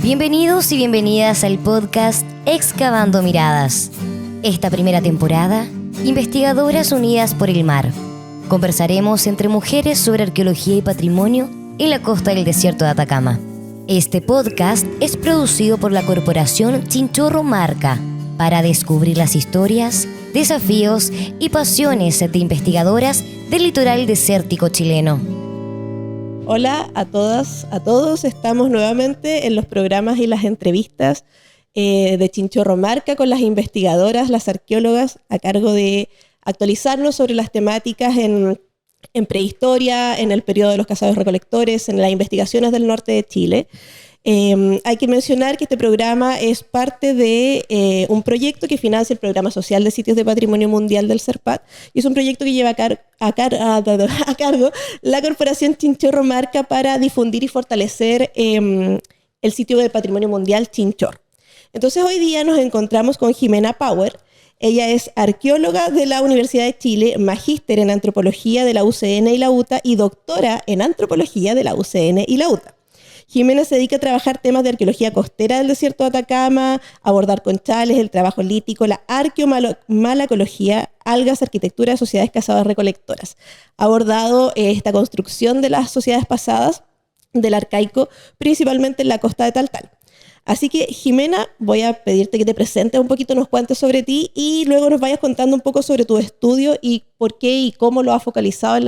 Bienvenidos y bienvenidas al podcast Excavando Miradas. Esta primera temporada, investigadoras unidas por el mar. Conversaremos entre mujeres sobre arqueología y patrimonio en la costa del desierto de Atacama. Este podcast es producido por la corporación Chinchorro Marca para descubrir las historias, desafíos y pasiones de investigadoras del litoral desértico chileno. Hola a todas, a todos. Estamos nuevamente en los programas y las entrevistas de Chinchorro Marca con las investigadoras, las arqueólogas, a cargo de actualizarnos sobre las temáticas en prehistoria, en el periodo de los cazadores-recolectores, en las investigaciones del norte de Chile. Hay que mencionar que este programa es parte de un proyecto que financia el Programa Social de Sitios de Patrimonio Mundial del CERPAT, y es un proyecto que lleva a cargo la Corporación Chinchorro Marca para difundir y fortalecer el sitio de Patrimonio Mundial Chinchorro. Entonces hoy día nos encontramos con Jimena Power. Ella es arqueóloga de la Universidad de Chile, magíster en antropología de la UCN y la UTA y doctora en antropología de la UCN y la UTA. Jimena se dedica a trabajar temas de arqueología costera del desierto de Atacama, abordar conchales, el trabajo lítico, la arqueomalacología, algas, arquitectura de sociedades cazadoras-recolectoras. Ha abordado esta construcción de las sociedades pasadas del arcaico, principalmente en la costa de Taltal. Así que, Jimena, voy a pedirte que te presentes un poquito, nos cuentes sobre ti y luego nos vayas contando un poco sobre tu estudio y por qué y cómo lo has focalizado en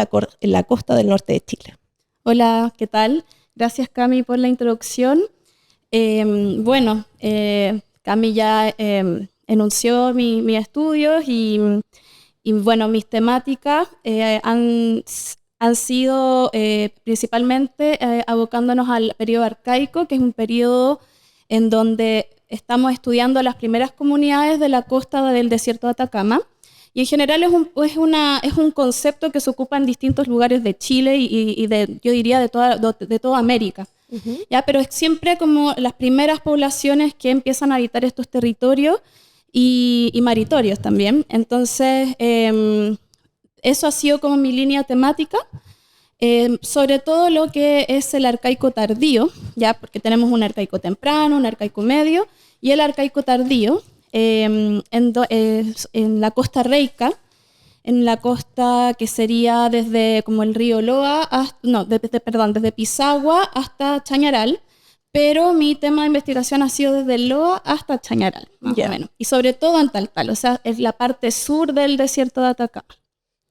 la costa del norte de Chile. Hola, ¿qué tal? Gracias, Cami, por la introducción. Cami ya enunció mis estudios y bueno, mis temáticas han sido principalmente abocándonos al periodo arcaico, que es un periodo en donde estamos estudiando las primeras comunidades de la costa del desierto de Atacama. Y en general es un concepto que se ocupa en distintos lugares de Chile y yo diría de toda América. Uh-huh. ¿Ya? Pero es siempre como las primeras poblaciones que empiezan a habitar estos territorios y maritorios también. Entonces, eso ha sido como mi línea temática. Sobre todo lo que es el arcaico tardío, ¿ya? Porque tenemos un arcaico temprano, un arcaico medio y el arcaico tardío. En la costa reica, en la costa que sería desde como el río Loa, desde Pisagua hasta Chañaral, pero mi tema de investigación ha sido desde Loa hasta Chañaral, más o menos, y sobre todo en Taltal, o sea, es la parte sur del desierto de Atacama.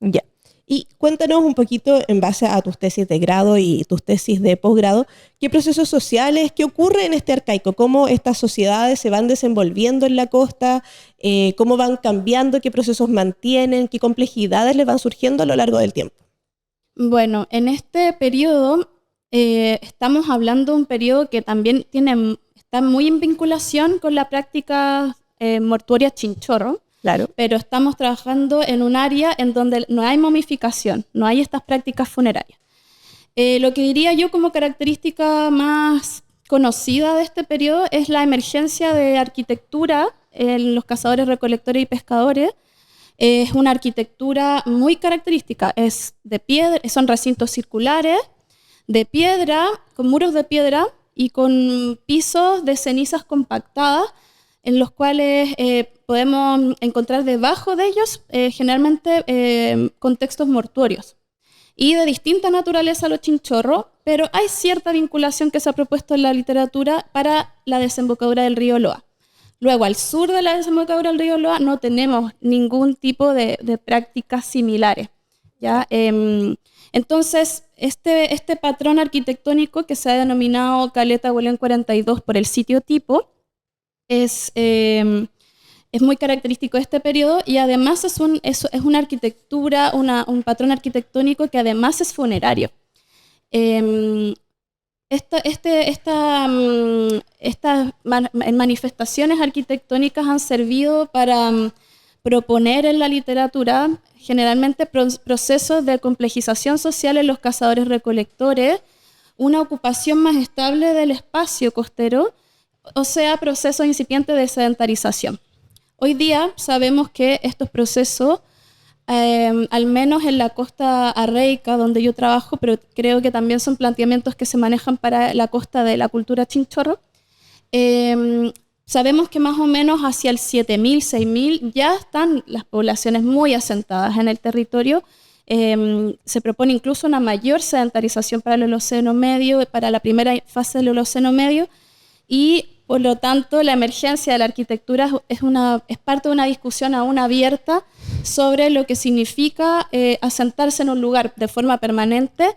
Ya. Y cuéntanos un poquito, en base a tus tesis de grado y tus tesis de posgrado, qué procesos sociales, qué ocurre en este arcaico, cómo estas sociedades se van desenvolviendo en la costa, cómo van cambiando, qué procesos mantienen, qué complejidades les van surgiendo a lo largo del tiempo. Bueno, en este periodo estamos hablando de un periodo que también está muy en vinculación con la práctica mortuoria Chinchorro. Claro. Pero estamos trabajando en un área en donde no hay momificación, no hay estas prácticas funerarias. Lo que diría yo como característica más conocida de este periodo es la emergencia de arquitectura en los cazadores, recolectores y pescadores. Es una arquitectura muy característica, es de piedra, son recintos circulares, de piedra, con muros de piedra y con pisos de cenizas compactadas, en los cuales podemos encontrar debajo de ellos generalmente contextos mortuorios y de distinta naturaleza a los chinchorros, pero hay cierta vinculación que se ha propuesto en la literatura para la desembocadura del río Loa. Luego, al sur de la desembocadura del río Loa no tenemos ningún tipo de prácticas similares, ¿ya? Entonces, este patrón arquitectónico que se ha denominado Caleta Huelén 42 por el sitio tipo, es muy característico de este periodo y además es una arquitectura, un patrón arquitectónico que además es funerario. Estas manifestaciones arquitectónicas han servido para proponer en la literatura generalmente procesos de complejización social en los cazadores-recolectores, una ocupación más estable del espacio costero, o sea, procesos incipientes de sedentarización. Hoy día sabemos que estos procesos, al menos en la costa arreica, donde yo trabajo, pero creo que también son planteamientos que se manejan para la costa de la cultura chinchorro, Sabemos que más o menos hacia el 7.000, 6.000 ya están las poblaciones muy asentadas en el territorio. Se propone incluso una mayor sedentarización para el Holoceno medio, para la primera fase del Holoceno medio, y por lo tanto la emergencia de la arquitectura es parte de una discusión aún abierta sobre lo que significa asentarse en un lugar de forma permanente,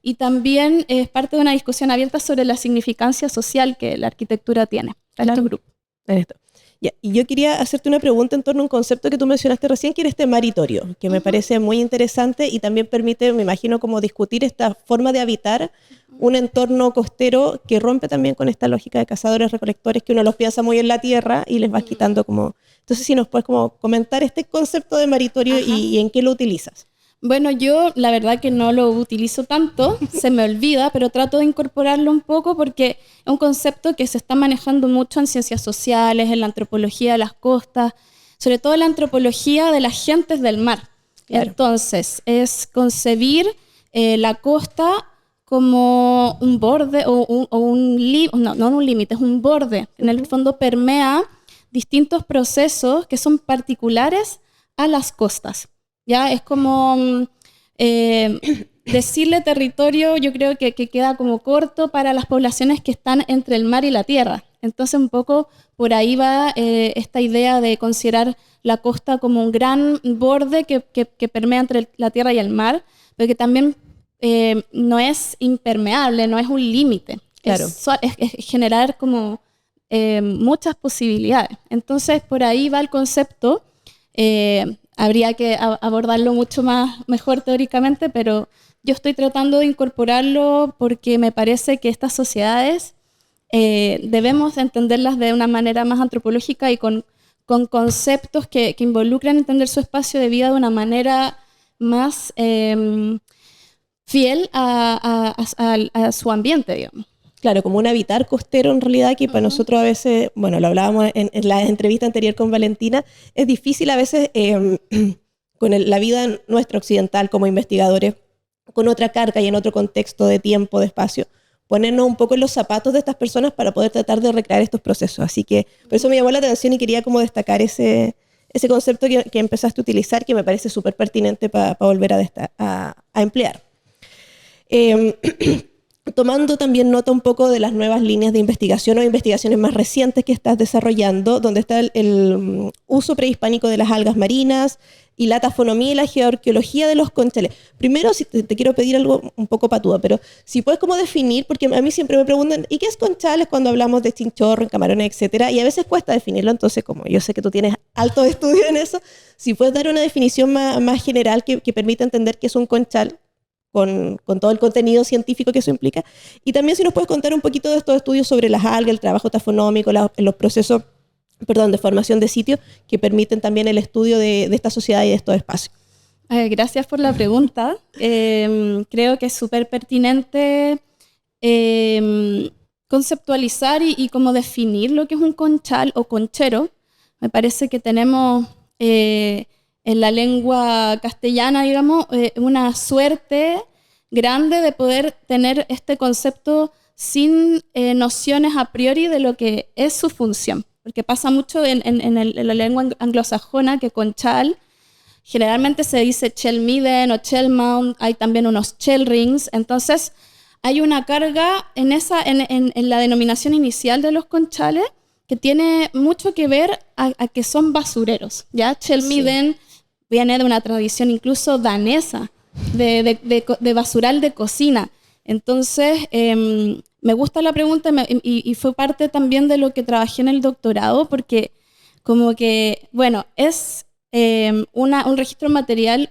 y también es parte de una discusión abierta sobre la significancia social que la arquitectura tiene para estos grupos. Esto. Ya, y yo quería hacerte una pregunta en torno a un concepto que tú mencionaste recién, que era este maritorio, que me parece muy interesante y también permite, me imagino, como discutir esta forma de habitar un entorno costero que rompe también con esta lógica de cazadores-recolectores, que uno los piensa muy en la tierra y les va quitando como... Entonces, si nos puedes como comentar este concepto de maritorio y en qué lo utilizas. Bueno, yo la verdad que no lo utilizo tanto, se me olvida, pero trato de incorporarlo un poco porque es un concepto que se está manejando mucho en ciencias sociales, en la antropología de las costas, sobre todo en la antropología de las gentes del mar. Claro. Entonces, es concebir la costa como un borde no un límite, es un borde. En el fondo permea distintos procesos que son particulares a las costas. Ya es como decirle territorio, yo creo que queda como corto para las poblaciones que están entre el mar y la tierra. Entonces un poco por ahí va esta idea de considerar la costa como un gran borde que permea entre la tierra y el mar, pero que también no es impermeable, no es un límite. Claro. Es generar como muchas posibilidades. Entonces por ahí va el concepto. Habría que abordarlo mucho mejor teóricamente, pero yo estoy tratando de incorporarlo porque me parece que estas sociedades debemos entenderlas de una manera más antropológica y con conceptos que involucran entender su espacio de vida de una manera más fiel a su ambiente, digamos. Claro, como un habitar costero en realidad, que para nosotros a veces, bueno, lo hablábamos en la entrevista anterior con Valentina, es difícil a veces con la vida nuestra occidental como investigadores, con otra carga y en otro contexto de tiempo, de espacio, ponernos un poco en los zapatos de estas personas para poder tratar de recrear estos procesos. Así que por eso me llamó la atención y quería como destacar ese concepto que empezaste a utilizar, que me parece súper pertinente para volver a emplear. Tomando también nota un poco de las nuevas líneas de investigación o investigaciones más recientes que estás desarrollando, donde está el uso prehispánico de las algas marinas y la tafonomía y la geoarqueología de los conchales. Primero, si te quiero pedir algo un poco patúa, pero si puedes como definir, porque a mí siempre me preguntan, ¿y qué es conchales cuando hablamos de chinchorro, camarones, etcétera? Y a veces cuesta definirlo, entonces como yo sé que tú tienes alto estudio en eso, si puedes dar una definición más general que permita entender qué es un conchal, con todo el contenido científico que eso implica. Y también si nos puedes contar un poquito de estos estudios sobre las algas, el trabajo tafonómico, los procesos de formación de sitios que permiten también el estudio de esta sociedad y de estos espacios. Gracias por la pregunta. Creo que es súper pertinente conceptualizar y como definir lo que es un conchal o conchero. Me parece que tenemos... en la lengua castellana, digamos, una suerte grande de poder tener este concepto sin nociones a priori de lo que es su función. Porque pasa mucho en la lengua anglosajona que conchal generalmente se dice shell midden o shell mount, hay también unos shell rings, entonces hay una carga en la denominación inicial de los conchales que tiene mucho que ver a que son basureros, ¿ya? Shell midden viene de una tradición incluso danesa, de basural de cocina. Entonces, me gusta la pregunta y fue parte también de lo que trabajé en el doctorado, porque como que, bueno, es un registro material,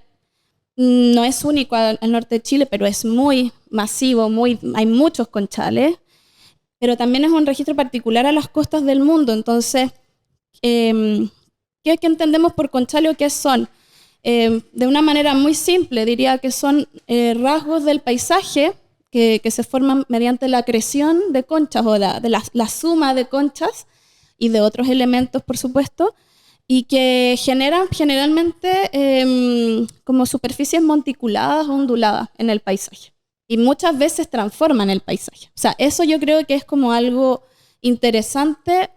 no es único al norte de Chile, pero es muy masivo, hay muchos conchales, pero también es un registro particular a las costas del mundo. Entonces, ¿qué entendemos por conchales o qué son? De una manera muy simple, diría que son rasgos del paisaje que se forman mediante la acreción de conchas o de la suma de conchas y de otros elementos, por supuesto, y que generan generalmente como superficies monticuladas o onduladas en el paisaje. Y muchas veces transforman el paisaje. O sea, eso yo creo que es como algo interesante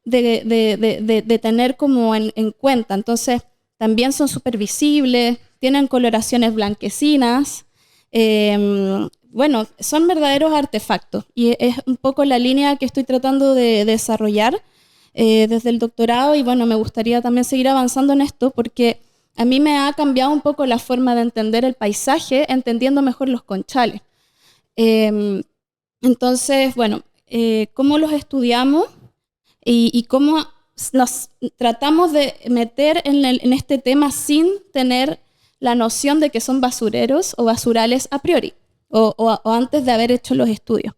de tener como en cuenta. Entonces, también son súper visibles, tienen coloraciones blanquecinas. Bueno, son verdaderos artefactos y es un poco la línea que estoy tratando de desarrollar desde el doctorado y bueno, me gustaría también seguir avanzando en esto porque a mí me ha cambiado un poco la forma de entender el paisaje, entendiendo mejor los conchales. Entonces, bueno, cómo los estudiamos y cómo nos tratamos de meter en este tema sin tener la noción de que son basureros o basurales a priori o antes de haber hecho los estudios.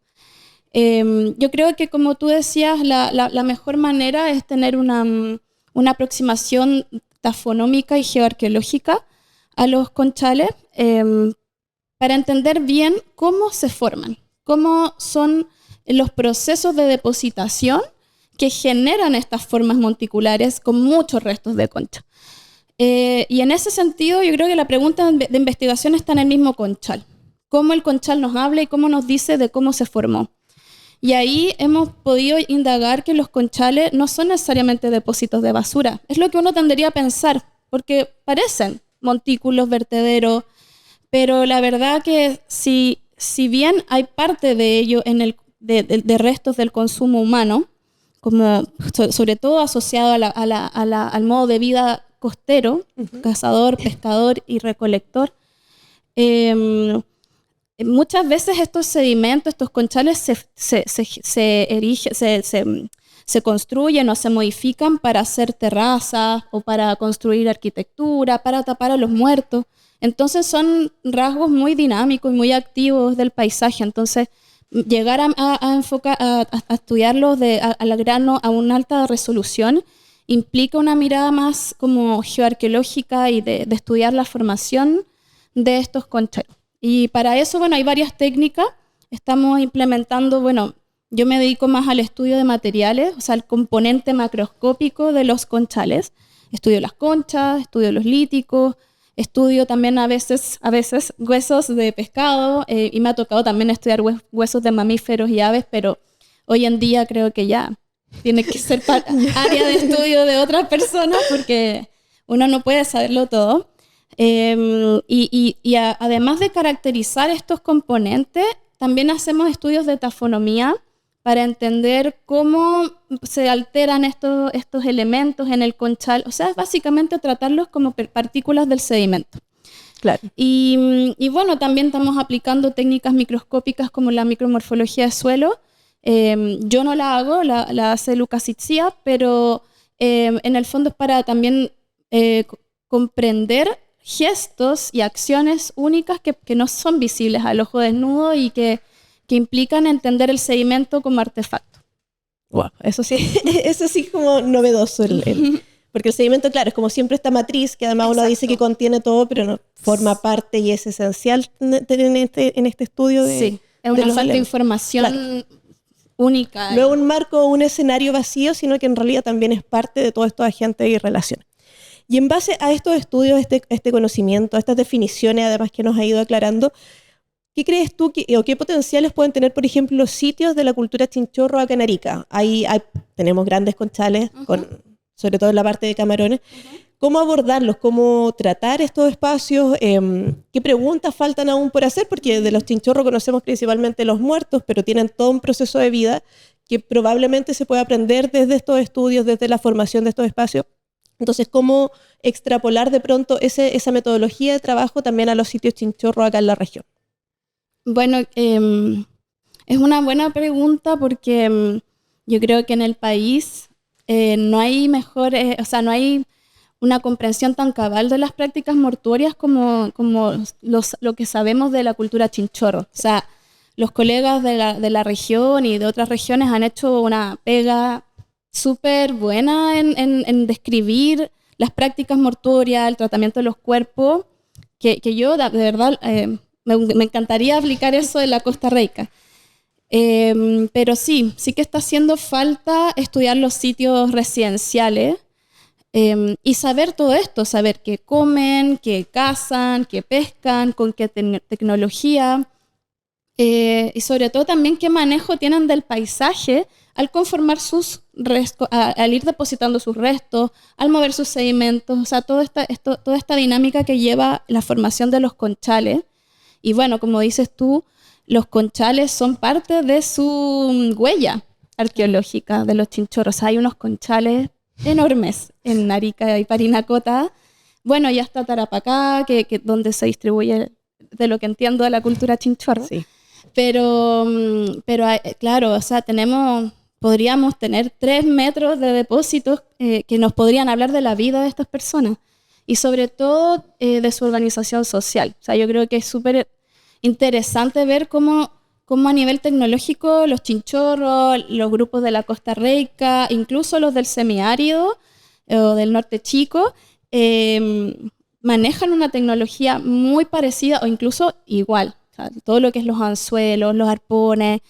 Yo creo que, como tú decías, la mejor manera es tener una aproximación tafonómica y geoarqueológica a los conchales para entender bien cómo se forman, cómo son los procesos de depositación que generan estas formas monticulares con muchos restos de concha. Y en ese sentido, yo creo que la pregunta de investigación está en el mismo conchal. Cómo el conchal nos habla y cómo nos dice de cómo se formó. Y ahí hemos podido indagar que los conchales no son necesariamente depósitos de basura. Es lo que uno tendría a pensar, porque parecen montículos, vertederos, pero la verdad que si bien hay parte de ello de restos del consumo humano, como sobre todo asociado al modo de vida costero, cazador, pescador y recolector, muchas veces estos sedimentos, estos conchales se construyen o se modifican para hacer terrazas o para construir arquitectura, para tapar a los muertos. Entonces son rasgos muy dinámicos y muy activos del paisaje. Entonces llegar a estudiarlos al grano a una alta resolución implica una mirada más como geoarqueológica y de estudiar la formación de estos conchales. Y para eso, bueno, hay varias técnicas. Estamos implementando, bueno, yo me dedico más al estudio de materiales, o sea, al componente macroscópico de los conchales. Estudio las conchas, estudio los líticos, estudio también a veces huesos de pescado y me ha tocado también estudiar huesos de mamíferos y aves, pero hoy en día creo que ya tiene que ser área de estudio de otras personas porque uno no puede saberlo todo. Además de caracterizar estos componentes, también hacemos estudios de tafonomía para entender cómo se alteran estos elementos en el conchal. O sea, es básicamente tratarlos como partículas del sedimento. Claro. Y bueno, también estamos aplicando técnicas microscópicas como la micromorfología de suelo. Yo no la hago, la hace Lucas Itzia, pero en el fondo es para también comprender gestos y acciones únicas que no son visibles al ojo desnudo y que implican entender el sedimento como artefacto. Wow, eso sí es como novedoso. Porque el sedimento, claro, es como siempre esta matriz que además uno dice que contiene todo, pero no forma parte y es esencial en este estudio de... Sí, es una falta de información única. No es un marco o un escenario vacío, sino que en realidad también es parte de todos estos agentes y relaciones. Y en base a estos estudios, este conocimiento, a estas definiciones además que nos ha ido aclarando, ¿qué crees tú o qué potenciales pueden tener, por ejemplo, los sitios de la cultura chinchorro acá en Arica? Tenemos grandes conchales, sobre todo en la parte de Camarones. ¿Cómo abordarlos? ¿Cómo tratar estos espacios? ¿Qué preguntas faltan aún por hacer? Porque de los chinchorros conocemos principalmente los muertos, pero tienen todo un proceso de vida que probablemente se puede aprender desde estos estudios, desde la formación de estos espacios. Entonces, ¿cómo extrapolar de pronto esa metodología de trabajo también a los sitios chinchorro acá en la región? Bueno, es una buena pregunta porque yo creo que en el país no hay no hay una comprensión tan cabal de las prácticas mortuorias como lo que sabemos de la cultura chinchorro. O sea, los colegas de la región y de otras regiones han hecho una pega súper buena en describir las prácticas mortuorias, el tratamiento de los cuerpos, que yo de verdad me encantaría aplicar eso en la Costa Rica. Pero sí que está haciendo falta estudiar los sitios residenciales y saber todo esto, saber qué comen, qué cazan, qué pescan, con qué tecnología y sobre todo también qué manejo tienen del paisaje al conformar sus restos, al ir depositando sus restos, al mover sus sedimentos, o sea, toda esta dinámica que lleva la formación de los conchales. Y bueno, como dices tú, los conchales son parte de su huella arqueológica de los chinchorros. Hay unos conchales enormes en Arica y Parinacota. Bueno, ya está Tarapacá, donde se distribuye, de lo que entiendo, de la cultura chinchorro. Sí. Pero claro, o sea, podríamos tener 3 metros de depósitos que nos podrían hablar de la vida de estas personas y sobre todo de su organización social. O sea, yo creo que es súper interesante ver cómo a nivel tecnológico los chinchorros, los grupos de la Costa Rica, incluso los del semiárido o del norte chico, manejan una tecnología muy parecida o incluso igual. O sea, todo lo que es los anzuelos, los arpones,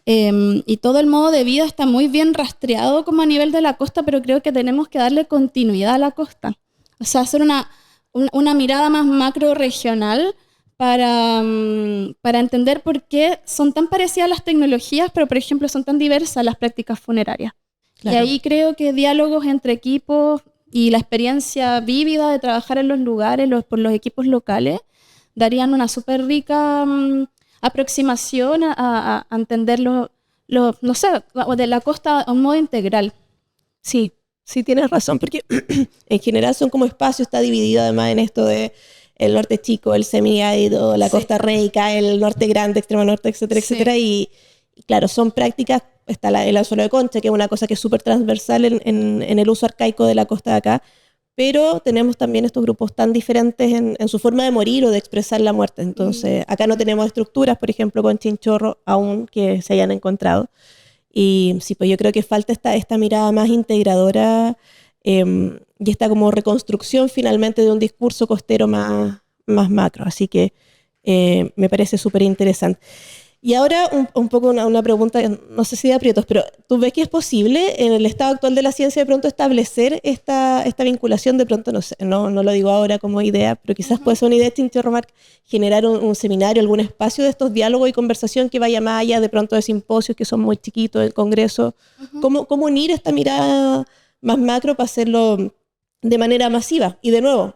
y todo el modo de vida está muy bien rastreado como a nivel de la costa, pero creo que tenemos que darle continuidad a la costa. O sea, hacer una mirada más macro regional para entender por qué son tan parecidas las tecnologías, pero por ejemplo son tan diversas las prácticas funerarias. Claro. Y ahí creo que diálogos entre equipos y la experiencia vívida de trabajar en los lugares por los equipos locales darían una súper rica aproximación a entender no sé, de la costa a un modo integral. Sí, tienes razón, porque en general son como espacios, está dividido además en esto de el norte chico, el semiárido, la Costa Rica, el norte grande, extremo norte, etcétera, etcétera, y claro, son prácticas, está el anzuelo de concha, que es una cosa que es súper transversal en el uso arcaico de la costa de acá, pero tenemos también estos grupos tan diferentes en su forma de morir o de expresar la muerte. Entonces, acá no tenemos estructuras, por ejemplo, con chinchorro aún que se hayan encontrado. Y sí, pues yo creo que falta esta mirada más integradora y esta como reconstrucción finalmente de un discurso costero más macro. Así que me parece súper interesante. Y ahora un poco una pregunta, no sé si de aprietos, pero ¿tú ves que es posible en el estado actual de la ciencia de pronto establecer esta vinculación? De pronto, no sé, no lo digo ahora como idea, pero quizás puede ser una idea de Chinchorro Mark, generar un seminario, algún espacio de estos diálogos y conversación que vaya más allá de pronto de simposios que son muy chiquitos, el congreso. ¿Cómo unir esta mirada más macro para hacerlo de manera masiva? Y de nuevo,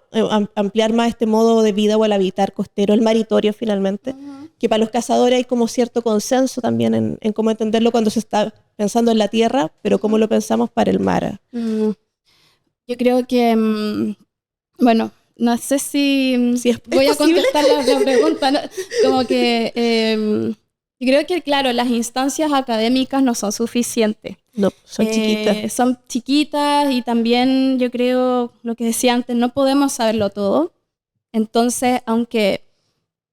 ampliar más este modo de vida o el habitar costero, el maritorio finalmente, que para los cazadores hay como cierto consenso también en cómo entenderlo cuando se está pensando en la tierra, pero cómo lo pensamos para el mar. Yo creo que, bueno, no sé si voy a contestar la pregunta, ¿no? Como que yo creo que, claro, las instancias académicas no son suficientes. No, son chiquitas. Son chiquitas y también yo creo, lo que decía antes, no podemos saberlo todo. Entonces, aunque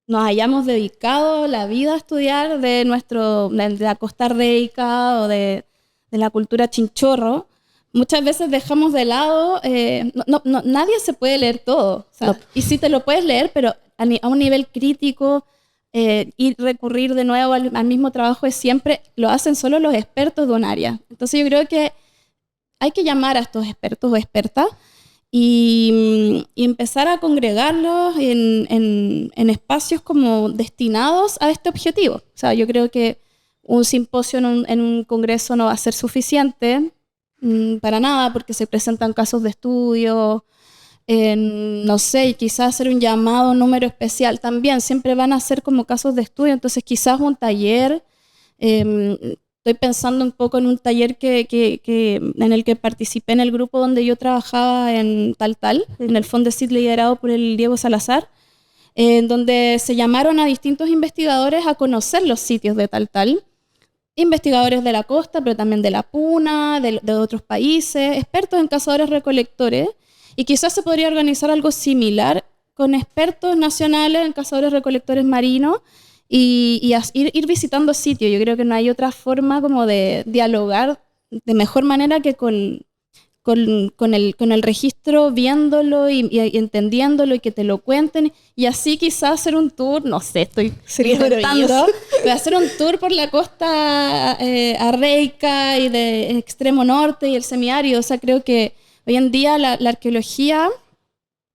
nos hayamos dedicado la vida a estudiar de la Costa Rica o de la cultura chinchorro, muchas veces dejamos de lado, nadie se puede leer todo. O sea, y sí te lo puedes leer, pero a un nivel crítico, y recurrir de nuevo al mismo trabajo es siempre, lo hacen solo los expertos de un área. Entonces yo creo que hay que llamar a estos expertos o expertas y empezar a congregarlos en espacios como destinados a este objetivo. O sea, yo creo que un simposio en un congreso no va a ser suficiente para nada, porque se presentan casos de estudio, no sé, quizás hacer un llamado, un número especial también, siempre van a ser como casos de estudio, entonces quizás un taller, estoy pensando un poco en un taller en el que participé en el grupo donde yo trabajaba en Taltal, en el Fondesit liderado por el Diego Salazar, en donde se llamaron a distintos investigadores a conocer los sitios de Taltal, investigadores de la costa, pero también de la Puna, de otros países, expertos en cazadores-recolectores, y quizás se podría organizar algo similar con expertos nacionales en cazadores-recolectores marinos y ir visitando sitios. Yo creo que no hay otra forma como de dialogar de mejor manera que con el registro, viéndolo y entendiéndolo y que te lo cuenten, y así quizás hacer un tour, no sé, estoy inventando, pero hacer un tour por la costa arreica y de extremo norte y el semiárido. O sea, creo que hoy en día la arqueología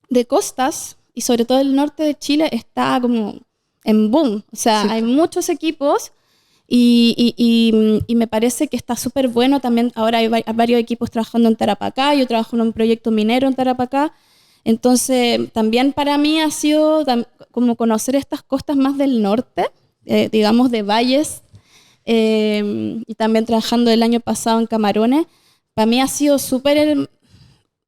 de costas y sobre todo el norte de Chile está como en boom. O sea, hay muchos equipos Y me parece que está súper bueno. También ahora hay varios equipos trabajando en Tarapacá. Yo trabajo en un proyecto minero en Tarapacá. Entonces, también para mí ha sido como conocer estas costas más del norte, digamos de valles, y también trabajando el año pasado en Camarones. Para mí ha sido súper,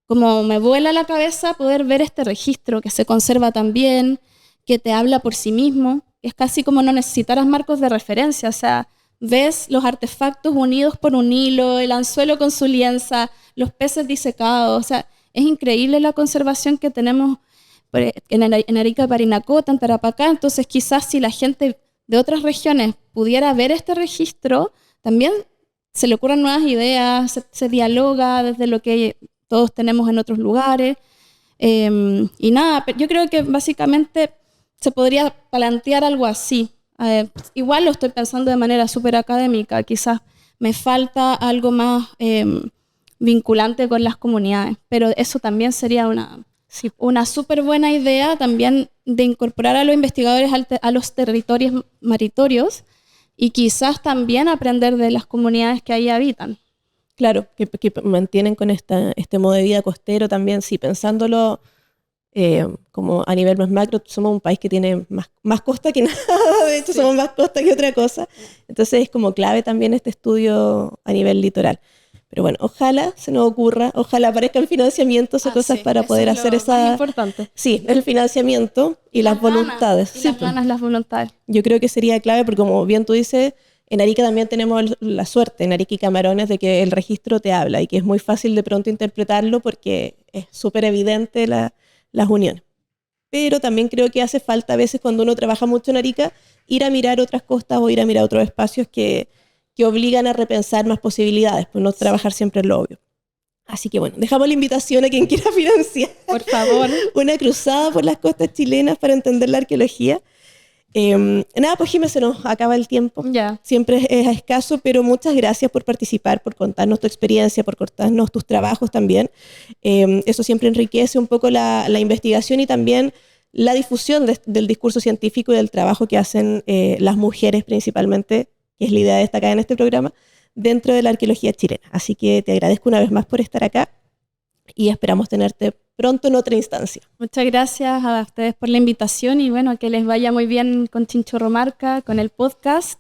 como me vuela la cabeza poder ver este registro que se conserva tan bien, que te habla por sí mismo. Es casi como no necesitaras marcos de referencia, o sea, ves los artefactos unidos por un hilo, el anzuelo con su lienza, los peces disecados, o sea, es increíble la conservación que tenemos en Arica, Parinacota, en Tarapacá. Entonces quizás si la gente de otras regiones pudiera ver este registro, también se le ocurren nuevas ideas, se dialoga desde lo que todos tenemos en otros lugares. Y nada, yo creo que básicamente se podría plantear algo así. Igual lo estoy pensando de manera súper académica, quizás me falta algo más vinculante con las comunidades, pero eso también sería una súper buena idea también de incorporar a los investigadores a los territorios maritorios y quizás también aprender de las comunidades que ahí habitan. Claro, que mantienen con este modo de vida costero también, sí, pensándolo como a nivel más macro, somos un país que tiene más costa que nada, de hecho sí. Somos más costa que otra cosa, entonces es como clave también este estudio a nivel litoral. Pero bueno, ojalá se nos ocurra, ojalá aparezcan financiamientos o cosas para poder hacer esa... Más importante. Sí, el financiamiento y las voluntades. Y las ganas, las voluntades. Yo creo que sería clave porque como bien tú dices, en Arica también tenemos la suerte, en Arica y Camarones, de que el registro te habla y que es muy fácil de pronto interpretarlo porque es súper evidente las uniones. Pero también creo que hace falta a veces cuando uno trabaja mucho en Arica ir a mirar otras costas o ir a mirar otros espacios que obligan a repensar más posibilidades, pues no trabajar siempre en lo obvio. Así que bueno, dejamos la invitación a quien quiera financiar. Por favor. Una cruzada por las costas chilenas para entender la arqueología. Nada, pues Jimé, se nos acaba el tiempo. Ya. Siempre es escaso, pero muchas gracias por participar, por contarnos tu experiencia, por contarnos tus trabajos también. Eso siempre enriquece un poco la investigación y también la difusión del discurso científico y del trabajo que hacen las mujeres principalmente, que es la idea destacada en este programa, dentro de la arqueología chilena. Así que te agradezco una vez más por estar acá y esperamos tenerte pronto en otra instancia. Muchas gracias a ustedes por la invitación y bueno, que les vaya muy bien con Chinchorro Marca, con el podcast.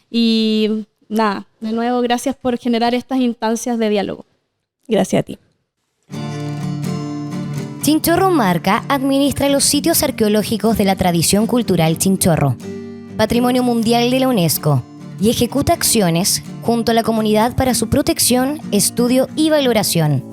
Y nada, de nuevo, gracias por generar estas instancias de diálogo. Gracias a ti. Chinchorro Marca administra los sitios arqueológicos de la tradición cultural chinchorro, Patrimonio Mundial de la UNESCO, y ejecuta acciones junto a la comunidad para su protección, estudio y valoración.